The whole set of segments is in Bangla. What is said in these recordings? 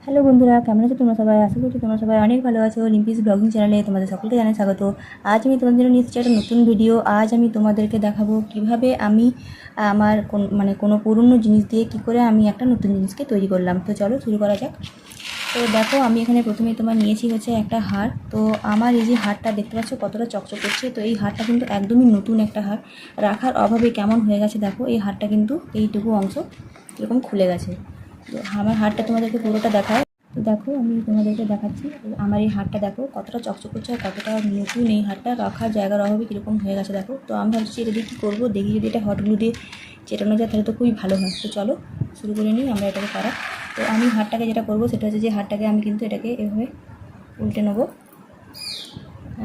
হ্যালো বন্ধুরা, কেমন আছো তোমরা সবাই? আশা করছি তোমরা সবাই অনেক ভালো আছো। রিম্পিস ব্লগিং চ্যানেলে তোমাদের সকলকে জানাই স্বাগত। আজ আমি তোমাদের জন্য নিয়ে এসেছি একটা নতুন ভিডিও। আজ আমি তোমাদেরকে দেখাবো কিভাবে আমি আমার কোনো পুরনো জিনিস দিয়ে কি করে আমি একটা নতুন জিনিসকে তৈরি করলাম। তো চলো শুরু করা যাক। তো দেখো, আমি এখানে প্রথমেই তোমার নিয়েছি হচ্ছে একটা হার। তো আমার এই যে হারটা দেখতে পাচ্ছ কতটা চকচক করছে। তো এই হারটা কিন্তু একদমই নতুন একটা হার। রাখার অভাবে কেমন হয়ে গেছে দেখো, এই হারটা কিন্তু এইটুকু অংশ এরকম খুলে গেছে। তো আমার হারটা তোমাদেরকে পুরোটা দেখায়। তো দেখো, আমি তোমাদেরকে দেখাচ্ছি আমার এই হারটা দেখো কতটা চকচক করছে আর কতটা নতুন। এই হারটা রাখার জায়গার অভাবে কীরকম হয়ে গেছে দেখো। তো আমি ভাবছি এটা দিয়ে কী করবো, দেখি যদি এটা হট গ্লু দিয়ে চেটানো যায় তাহলে তো খুবই ভালো হয়। তো চলো শুরু করে নিই আমরা এটাকে করা। তো আমি হারটাকে যেটা করবো সেটা হচ্ছে যে হারটাকে আমি কিন্তু এটাকে এভাবে উল্টে নেবো।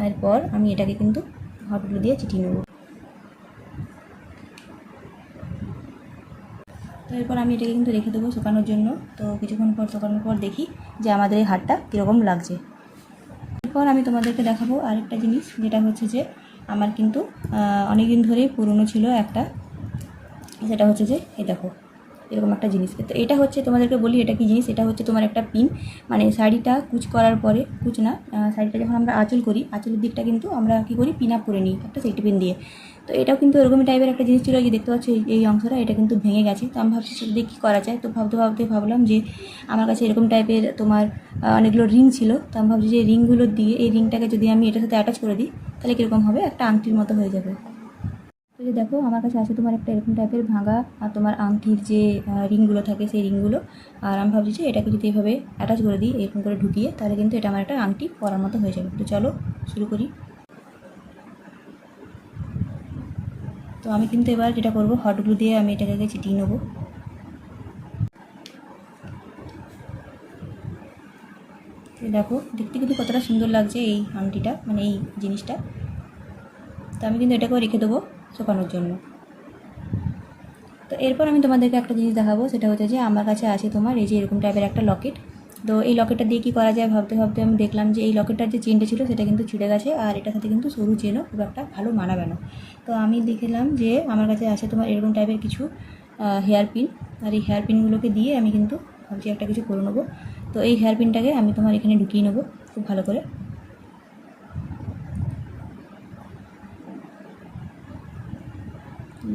এরপর আমি এটাকে কিন্তু হট গ্লু দিয়ে চিটিয়ে নেবো। তো এরপর আমি এটাকে কিন্তু রেখে দেবো শুকানোর জন্য। তো কিছুক্ষণ পর শুকানোর পর দেখি যে আমাদের এই হারটা কীরকম লাগছে। এরপর আমি তোমাদেরকে দেখাবো আরেকটা জিনিস, যেটা হচ্ছে যে আমার কিন্তু অনেক দিন ধরেই পুরনো ছিল একটা। সেটা হচ্ছে যে এই দেখো এরকম একটা জিনিস। তো এটা হচ্ছে তোমাদেরকে বলি এটা কি জিনিস। এটা হচ্ছে তোমার একটা পিন, মানে শাড়িটা কুচ করার পরে, কুচ না, শাড়িটা যখন আমরা আঁচল করি, আঁচলের দিকটা কিন্তু আমরা কী করি, পিন আপ করে নিই একটা সেফটি পিন দিয়ে। তো এটাও কিন্তু এরকমই টাইপের একটা জিনিস ছিল। এই যে দেখতে পাচ্ছ এই অংশটা, এটা কিন্তু ভেঙে গেছে। তো আমি ভাবছি সেটা দিয়ে কী করা যায়। তো ভাবতে ভাবলাম যে আমার কাছে এরকম টাইপের তোমার অনেকগুলো রিং ছিল। তো আমি ভাবছি যে রিংগুলো দিয়ে এই রিংটাকে যদি আমি এটার সাথে অ্যাটাচ করে দিই তাহলে কীরকম হবে, একটা আংটির মতো হয়ে যাবে। তো যে দেখো, আমার কাছে আছে তোমার একটা এরকম টাইপের ভাঙা আর তোমার আংটির যে রিংগুলো থাকে সেই রিংগুলো। আর আমি ভাবছি যে এটাকে যদি এভাবে অ্যাটাচ করে দিই, এরকম করে ঢুকিয়ে, তাহলে কিন্তু এটা আমার একটা আংটি পরার মতো হয়ে যাবে। তো চলো শুরু করি। তো আমি কিন্তু এবার যেটা করবো, হট গ্লু দিয়ে আমি এটাকে চিটিয়ে নেবো। দেখো দেখতে কিন্তু কতটা সুন্দর লাগছে এই আংটিটা, মানে এই জিনিসটা। তো আমি কিন্তু এটাকেও রেখে দেবো শুকানোর জন্য। তো এরপর আমি তোমাদেরকে একটা জিনিস দেখাবো, সেটা হচ্ছে যে আমার কাছে আছে তোমার এই যে এরকম টাইপের একটা লকেট। তো এই লকেটটা দিয়ে কী করা যায় ভাবতে আমি দেখলাম যে এই লকেটটার যে চেনটা ছিল সেটা কিন্তু ছিঁড়ে গেছে, আর এটার সাথে কিন্তু সরু চেনও খুব একটা ভালো মানাবে না। তো আমি দেখলাম যে আমার কাছে আছে তোমার এরকম টাইপের কিছু হেয়ার পিন। আর এই হেয়ার পিনগুলোকে দিয়ে আমি কিন্তু ভাবছি একটা কিছু করে নেবো। তো এই হেয়ার পিনটাকে আমি তোমার এখানে ঢুকিয়ে নেবো খুব ভালো করে।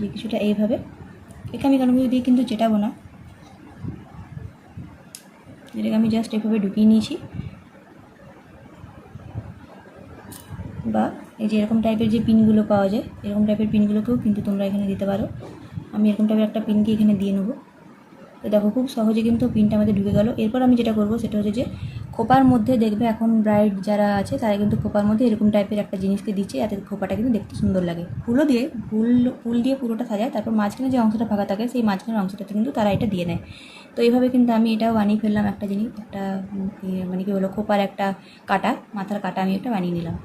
যে কিছুটা এইভাবে, একে আমি কোনো দিয়ে কিন্তু চেটাবো না, এটাকে আমি জাস্ট এভাবে ঢুকিয়ে নিয়েছি। বা এই যে এরকম টাইপের যে পিনগুলো পাওয়া যায়, এরকম টাইপের পিনগুলোকেও কিন্তু তোমরা এখানে দিতে পারো। আমি এরকম টাইপের একটা পিনকে এখানে দিয়ে নেবো। তো দেখো খুব সহজে কিন্তু পিনটা আমাদের ঢুকে গেল। এরপর আমি যেটা করবো সেটা হচ্ছে যে খোপার মধ্যে দেখবে এখন ব্রাইড যারা আছে তারা কিন্তু খোপার মধ্যে এরকম টাইপের একটা জিনিসকে দিচ্ছে, যাতে খোপাটা কিন্তু দেখতে সুন্দর লাগে। ফুল দিয়ে পুরোটা সাজায়, তারপর মাঝখানে যে অংশটা ফাঁকা থাকে সেই মাঝখানের অংশটাতে কিন্তু তারা এটা দিয়ে নেয়। তো এইভাবে কিন্তু আমি এটাও বানিয়ে ফেললাম একটা জিনিস, একটা মানে কি বলো, খোপার একটা কাটা, মাথার কাটা আমি একটা বানিয়ে নিলাম।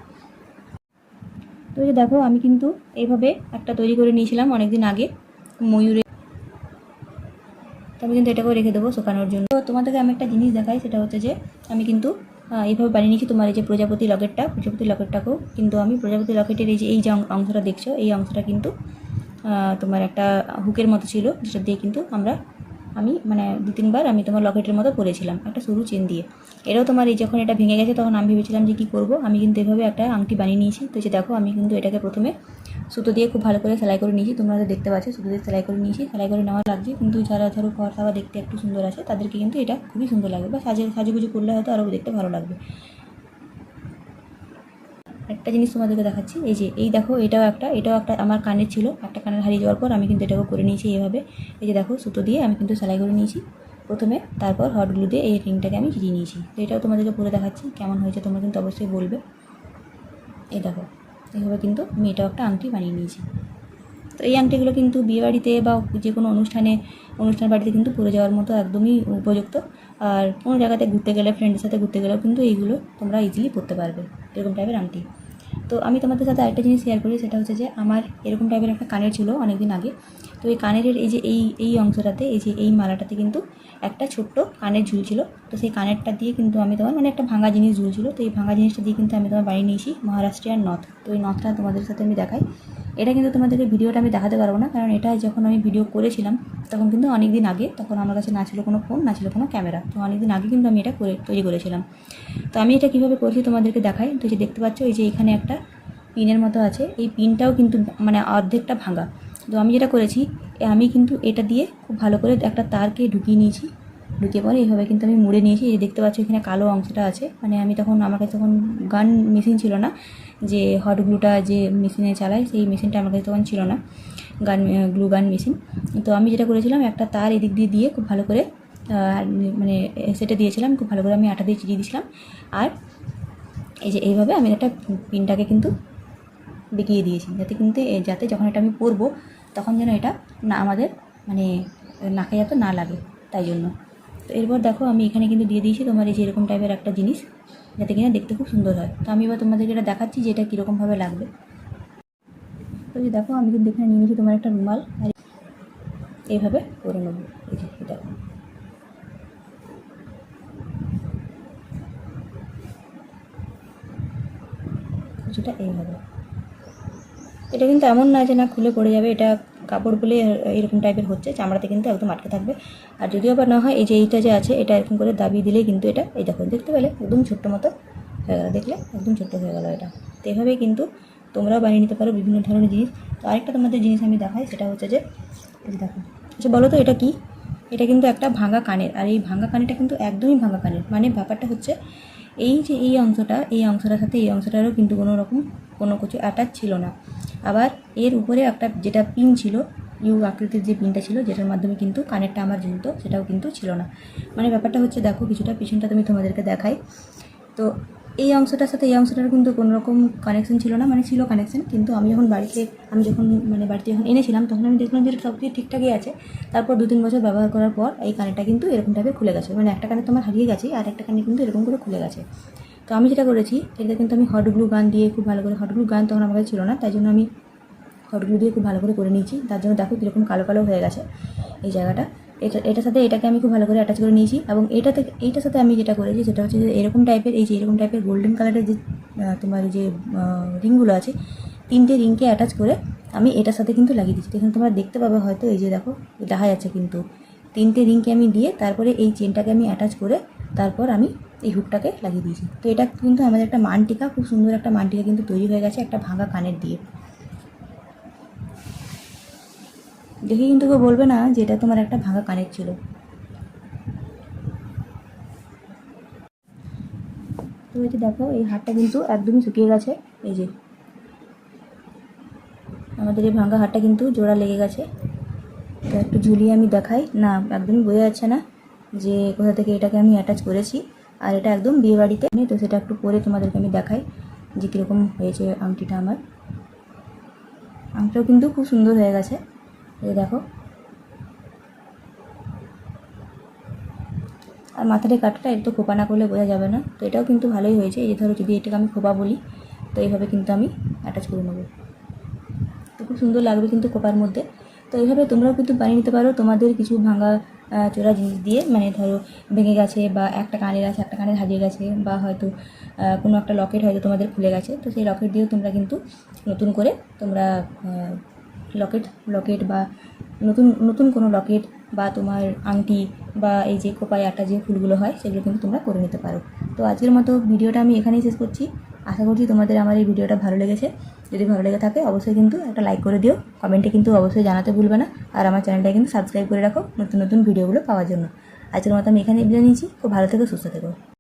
তো এই যে দেখো, আমি কিন্তু এইভাবে একটা তৈরি করে নিয়েছিলাম অনেক দিন আগে, ময়ূরের। তো আমি কিন্তু এটাকেও রেখে দেবো শুকানোর জন্য। তো তোমাদেরকে আমি একটা জিনিস দেখাই, সেটা হচ্ছে যে আমি কিন্তু এইভাবে বানিয়ে নিয়েছি তোমার এই যে প্রজাপতি লকেটটাকেও কিন্তু আমি প্রজাপতি লকেটের এই যে অংশটা দেখছো, এই অংশটা কিন্তু তোমার একটা হুকের মতো ছিল, যেটা দিয়ে কিন্তু আমি মানে 2-3 বার আমি তোমার লকেটের মতো পরেছিলাম একটা সরু চেন দিয়ে। এটাও তোমার এই যখন এটা ভেঙে গেছে তখন আমি ভেবেছিলাম যে কী করবো, আমি কিন্তু এভাবে একটা আংটি বানিয়ে নিয়েছি। তো যে দেখো, আমি কিন্তু এটাকে প্রথমে সুতো দিয়ে খুব ভালো করে সেলাই করে নিয়েছি। তোমরা হয়তো দেখতে পাচ্ছ সুতো দিয়ে সেলাই করে নিয়েছি। সেলাই করে নেওয়া লাগছে, কিন্তু যারা ধরো ঘর খাওয়া দেখতে একটু সুন্দর আছে তাদেরকে কিন্তু এটা খুবই সুন্দর লাগবে, বা সাজুগুজু করলে হয়তো আরও দেখতে ভালো লাগবে। একটা জিনিস তোমাদেরকে দেখাচ্ছি, এই যে এই দেখো, এটাও একটা আমার কানের ছিল, একটা কানের হারিয়ে যাওয়ার পর আমি কিন্তু এটাকে করে নিয়েছি এভাবে। এই যে দেখো, সুতো দিয়ে আমি কিন্তু সেলাই করে নিয়েছি প্রথমে, তারপর হট গ্লু দিয়ে এই রিংটাকে আমি চিরিয়ে নিয়েছি। তো এটাও তোমাদেরকে পরে দেখাচ্ছি কেমন হয়েছে, তোমরা কিন্তু অবশ্যই বলবে। এই দেখো, এইভাবে কিন্তু আমি এটাও একটা আংটি বানিয়ে নিয়েছি। তো এই আংটিগুলো কিন্তু বিয়েবাড়িতে বা যে কোনো অনুষ্ঠান বাড়িতে কিন্তু পরে যাওয়ার মতো একদমই উপযুক্ত। আর কোনো জায়গাতে ঘুরতে গেলে, ফ্রেন্ডের সাথে ঘুরতে গেলেও কিন্তু এইগুলো তোমরা ইজিলি পরতে পারবে, এরকম টাইপের আংটি। তো আমি তোমাদের সাথে আরেকটা জিনিস শেয়ার করি, সেটা হচ্ছে যে আমার এরকম টাইপের একটা কানের ছিল অনেক দিন আগে। তো এই কানের এই যে এই অংশটাতে এই যে এই মালাটাতে কিন্তু একটা ছোট্ট কানের ঝুল ছিল। তো সেই কানেরটা দিয়ে কিন্তু আমি তোমার মানে একটা ভাঙা জিনিস ঝুলছিল, তো এই ভাঙা জিনিসটা দিয়ে কিন্তু আমি তোমার বানিয়ে নিয়েছি মহারাষ্ট্রিয়ান নথ। তো এই নথটা তোমাদের সাথে আমি দেখাই। এটা কিন্তু তোমাদেরকে ভিডিওটা আমি দেখাতে পারবো না, কারণ এটা যখন আমি ভিডিও করেছিলাম তখন কিন্তু অনেক দিন আগে, তখন আমার কাছে না ছিল কোনো ফোন, না ছিল কোনো ক্যামেরা। তো অনেক দিন আগে কিন্তু আমি এটা তৈরি করেছিলাম। তো আমি এটা কীভাবে করছি তোমাদেরকে দেখাই। তো যে দেখতে পাচ্ছ এই যে এখানে একটা পিনের মতো আছে, এই পিনটাও কিন্তু মানে অর্ধেকটা ভাঙা। তো আমি যেটা করেছি, আমি কিন্তু এটা দিয়ে খুব ভালো করে একটা তারকে ঢুকিয়ে নিয়েছি, ঢুকিয়ে পরে এইভাবে কিন্তু আমি মুড়ে নিয়েছি। এই দেখতে পাচ্ছ এখানে কালো অংশটা আছে, মানে আমি তখন আমার কাছে তখন গান মেশিন ছিল না, যে হট গ্লুটা যে মেশিনে চালায় সেই মেশিনটা আমার কাছে তখন ছিল না, গ্লু গান মেশিন। তো আমি যেটা করেছিলাম, একটা তার এদিক দিয়ে দিয়ে খুব ভালো করে মানে সেটা দিয়েছিলাম, খুব ভালো করে আমি আটা দিয়ে চিরিয়ে দিয়েছিলাম। আর এই যে এইভাবে আমি একটা পিনটাকে কিন্তু বেঁকিয়ে দিয়েছি, যাতে যখন এটা আমি পরবো তখন যেন এটা না আমাদের মানে নাকে যাতে না লাগে, তাই জন্য। তো এরপর দেখো আমি এখানে কিন্তু দিয়ে দিয়েছি তোমার এই যে এরকম টাইপের একটা জিনিস, যাতে কিনা দেখতে খুব সুন্দর হয়। তো আমি এবার তোমাদেরকে এটা দেখাচ্ছি যে এটা কীরকমভাবে লাগবে। তো যে দেখো আমি কিন্তু এখানে নিয়ে নিয়েছি তোমার একটা রুমাল, আর এইভাবে করে নেবো। এই যে এটা কিছুটা এইভাবে, এটা কিন্তু এমন না যে না খুলে পড়ে যাবে, এটা কাপড় বলে এরকম টাইপের হচ্ছে, চামড়াতে কিন্তু একদম আটকে থাকবে। আর যদিও বা না হয়, এই যে এইটা যে আছে এটা এরকম করে দাবিয়ে দিলেই কিন্তু এটা, এই দেখো দেখতে পেলে একদম ছোট্ট মতো হয়ে গেলো, দেখলে একদম ছোট্ট হয়ে গেলো এটা। তো এভাবেই কিন্তু তোমরাও বানিয়ে নিতে পারো বিভিন্ন ধরনের জিনিস। তো আরেকটা তোমাদের জিনিস আমি দেখাই, সেটা হচ্ছে যে এই দেখো, আচ্ছা বলো তো এটা কি? এটা কিন্তু একটা ভাঙা কানের, আর এই ভাঙা কানেরটা কিন্তু একদমই ভাঙা কানের। মানে ব্যাপারটা হচ্ছে এই যে এই অংশটার সাথে এই অংশটারও কিন্তু কোনো রকম কোনো কিছু অ্যাটাচ ছিল না। আবার এর উপরে একটা যেটা পিন ছিল, ইউ আকৃতির যে পিনটা ছিল, যেটার মাধ্যমে কিন্তু কানেরটা আমার ঝুলতো, সেটাও কিন্তু ছিল না। মানে ব্যাপারটা হচ্ছে দেখো, কিছুটা পিছনটা তুমি তোমাদেরকে দেখাই। তো এই অংশটার সাথে এই অংশটার কিন্তু কোনো রকম কানেকশন ছিল না, মানে ছিল কানেকশন, কিন্তু আমি যখন বাড়িতে যখন এনেছিলাম তখন আমি দেখলাম যে সব কিছু ঠিকঠাকই আছে। তারপর 2-3 বছর ব্যবহার করার পর এই কানেরটা কিন্তু এরকম টাইপের খুলে গেছে, মানে একটা কানের তোমার হারিয়ে গেছে আর একটা কানে কিন্তু এরকম করে খুলে গেছে। তো আমি যেটা করেছি, এটা কিন্তু আমি হট গ্লু গান দিয়ে খুব ভালো করে, হট গ্লু গান তখন আমার কাছে ছিল না, তাই জন্য আমি হট গ্লু দিয়ে খুব ভালো করে নিয়েছি। তার জন্য দেখো কীরকম কালো কালো হয়ে গেছে এই জায়গাটা। এটার সাথে এটাকে আমি খুব ভালো করে অ্যাটাচ করে নিয়েছি। এবং এইটার সাথে আমি যেটা করেছি সেটা হচ্ছে যে এরকম টাইপের, এই যে এরকম টাইপের গোল্ডেন কালারের যে তোমার যে রিংগুলো আছে, 3টে রিংকে অ্যাটাচ করে আমি এটার সাথে কিন্তু লাগিয়ে দিচ্ছি। এখানে তোমরা দেখতে পাবে হয়তো, এই যে দেখো দেখা যাচ্ছে কিন্তু 3টে রিংকে আমি দিয়ে তারপরে এই চেনটাকে আমি অ্যাটাচ করে তারপর আমি এই হুকটাকে লাগিয়ে দিয়েছি। তো এটা কিন্তু আমাদের একটা মানটিকা, খুব সুন্দর একটা মানটিকা কিন্তু তৈরি হয়ে গেছে একটা ভাঙা কানের দিয়ে। দেখে কিন্তু কেউ বলবে না যে এটা তোমার একটা ভাঙা কানের ছিল। তো এই যে দেখো এই হারটা কিন্তু একদমই শুকিয়ে গেছে, এই যে আমাদের এই ভাঙা হারটা কিন্তু জোড়া লেগে গেছে। তো একটু ঝুলিয়ে আমি দেখাই, না একদমই বোঝা যাচ্ছে না যে কোথা থেকে এটাকে আমি অ্যাটাচ করেছি। আর এটা একদম বিয়ে বাড়িতে নেই, তো সেটা একটু পরে তোমাদেরকে আমি দেখাই যে কীরকম হয়েছে আংটিটা আমার। আংটিটাও কিন্তু খুব সুন্দর হয়ে গেছে, এই দেখো। আর মাথার কাটাটা একটু খোপা না করলে বোঝা যাবে না, তো এটাও কিন্তু ভালোই হয়েছে। এই যে ধরো যদি এটাকে আমি খোপা বলি, তো এইভাবে কিন্তু আমি অ্যাটাচ করে নেবো, তো খুব সুন্দর লাগবে কিন্তু খোপার মধ্যে। তো এইভাবে তোমরাও কিন্তু বানিয়ে নিতে পারো তোমাদের কিছু ভাঙা চোরা জিনিস দিয়ে, মানে ধরো ভেঙে গেছে বা একটা কানের আছে, একটা কানের হারিয়ে গেছে, বা হয়তো কোনো একটা লকেট হয়তো তোমাদের খুলে গেছে, তো সেই লকেট দিয়েও তোমরা কিন্তু নতুন করে তোমরা লকেট বা নতুন নতুন কোনো লকেট বা তোমার আংটি বা এই যে খোপায় আটা যে ফুলগুলো হয় সেগুলো কিন্তু তোমরা করে নিতে পারো। তো আজকের মতো ভিডিওটা আমি এখানেই শেষ করছি। আশা করছি তোমাদের আমার এই ভিডিওটা ভালো লেগেছে। যদি ভালো লেগে থাকে অবশ্যই কিন্তু একটা লাইক করে দিও, কমেন্টে কিন্তু অবশ্যই জানাতে ভুলবে না। আর আমার চ্যানেলটা কিন্তু সাবস্ক্রাইব করে রাখো নতুন নতুন ভিডিওগুলো পাওয়ার জন্য। আজকের মতো আমি এখানে বিদায় নিয়েছি। খুব ভালো থেকো, সুস্থ থেকো।